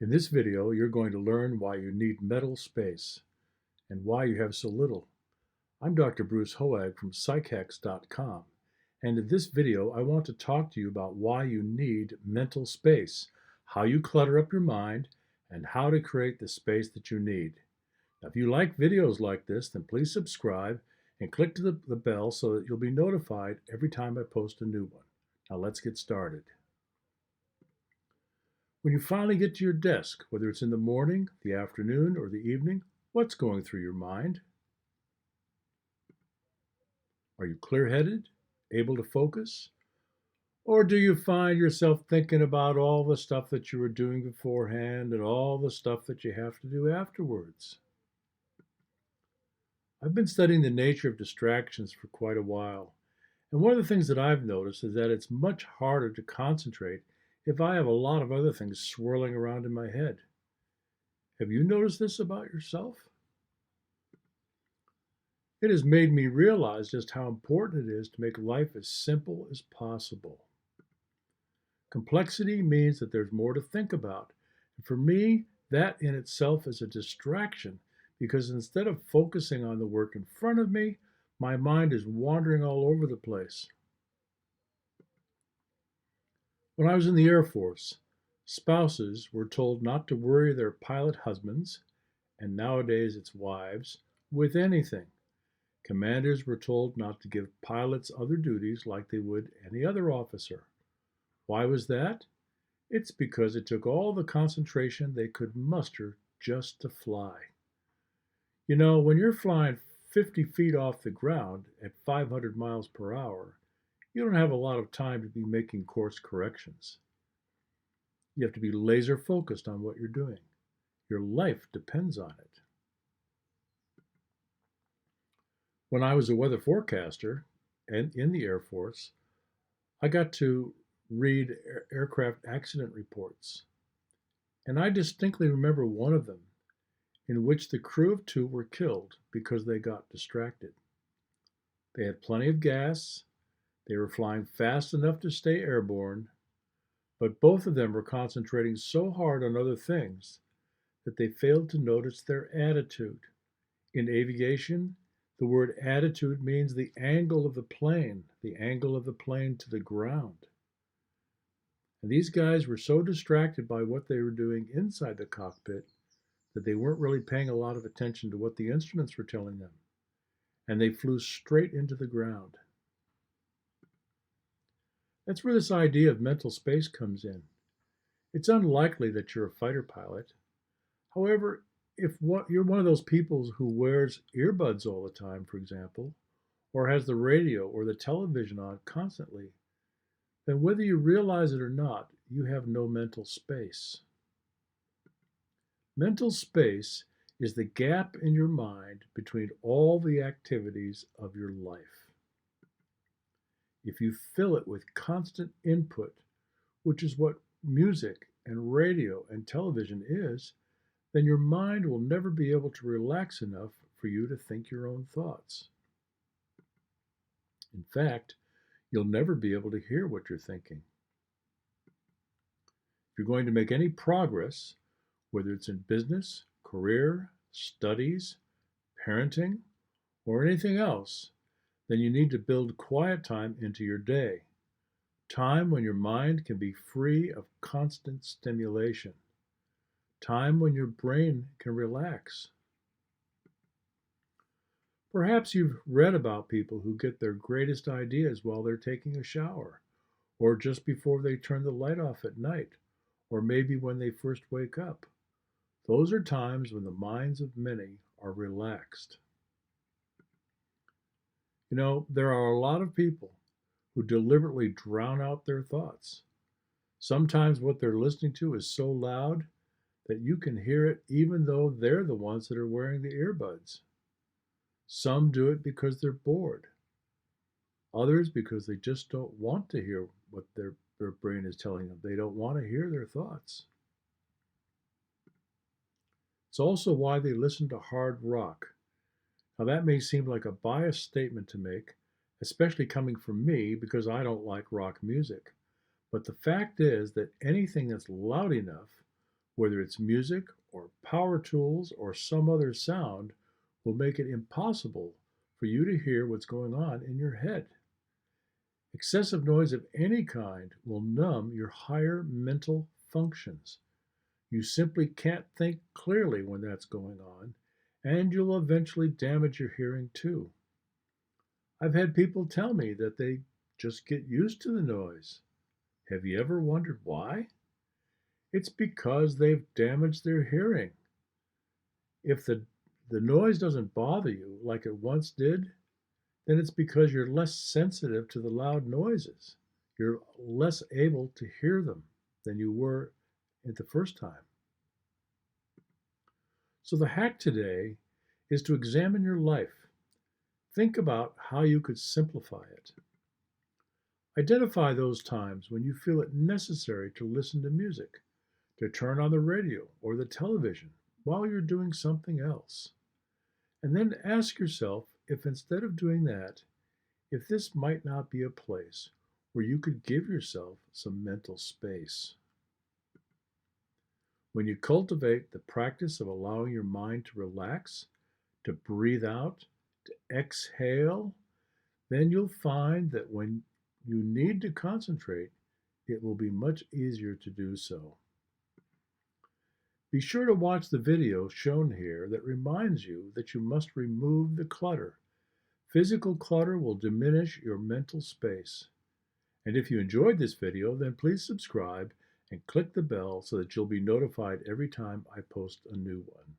In this video, you're going to learn why you need mental space and why you have so little. I'm Dr. Bruce Hoag from psychex.com, and in this video, I want to talk to you about why you need mental space, how you clutter up your mind, and how to create the space that you need. Now, if you like videos like this, then please subscribe and click to the bell so that you'll be notified every time I post a new one. Now, let's get started. When you finally get to your desk, whether it's in the morning, the afternoon, or the evening, what's going through your mind? Are you clear-headed, able to focus? Or do you find yourself thinking about all the stuff that you were doing beforehand and all the stuff that you have to do afterwards? I've been studying the nature of distractions for quite a while, and one of the things that I've noticed is that it's much harder to concentrate if I have a lot of other things swirling around in my head. Have you noticed this about yourself? It has made me realize just how important it is to make life as simple as possible. Complexity means that there's more to think about. And for me, that in itself is a distraction because instead of focusing on the work in front of me, my mind is wandering all over the place. When I was in the Air Force, spouses were told not to worry their pilot husbands, and nowadays it's wives, with anything. Commanders were told not to give pilots other duties like they would any other officer. Why was that? It's because it took all the concentration they could muster just to fly. You know, when you're flying 50 feet off the ground at 500 miles per hour, you don't have a lot of time to be making course corrections. You have to be laser focused on what you're doing. Your life depends on it. When I was a weather forecaster and in the Air Force, I got to read aircraft accident reports. And I distinctly remember one of them in which the crew of two were killed because they got distracted. They had plenty of gas, they were flying fast enough to stay airborne, but both of them were concentrating so hard on other things that they failed to notice their attitude. In aviation, the word attitude means the angle of the plane to the ground. And these guys were so distracted by what they were doing inside the cockpit that they weren't really paying a lot of attention to what the instruments were telling them. And they flew straight into the ground. That's where this idea of mental space comes in. It's unlikely that you're a fighter pilot. However, if you're one of those people who wears earbuds all the time, for example, or has the radio or the television on constantly, then whether you realize it or not, you have no mental space. Mental space is the gap in your mind between all the activities of your life. If you fill it with constant input, which is what music and radio and television is, then your mind will never be able to relax enough for you to think your own thoughts. In fact, you'll never be able to hear what you're thinking. If you're going to make any progress, whether it's in business, career, studies, parenting, or anything else, then you need to build quiet time into your day. Time when your mind can be free of constant stimulation. Time when your brain can relax. Perhaps you've read about people who get their greatest ideas while they're taking a shower, or just before they turn the light off at night, or maybe when they first wake up. Those are times when the minds of many are relaxed. You know, there are a lot of people who deliberately drown out their thoughts. Sometimes what they're listening to is so loud that you can hear it even though they're the ones that are wearing the earbuds. Some do it because they're bored. Others because they just don't want to hear what their brain is telling them. They don't want to hear their thoughts. It's also why they listen to hard rock. Now, that may seem like a biased statement to make, especially coming from me because I don't like rock music. But the fact is that anything that's loud enough whether it's music or power tools or some other sound, will make it impossible for you to hear what's going on in your head. Excessive noise of any kind will numb your higher mental functions. You simply can't think clearly when that's going on, and you'll eventually damage your hearing too. I've had people tell me that they just get used to the noise. Have you ever wondered why? It's because they've damaged their hearing. If the noise doesn't bother you like it once did, then it's because you're less sensitive to the loud noises. You're less able to hear them than you were at the first time. So the hack today is to examine your life. Think about how you could simplify it. Identify those times when you feel it necessary to listen to music, to turn on the radio or the television while you're doing something else. And then ask yourself if instead of doing that, if this might not be a place where you could give yourself some mental space. When you cultivate the practice of allowing your mind to relax, to breathe out, to exhale, then you'll find that when you need to concentrate, it will be much easier to do so. Be sure to watch the video shown here that reminds you that you must remove the clutter. Physical clutter will diminish your mental space. And if you enjoyed this video, then please subscribe and click the bell so that you'll be notified every time I post a new one.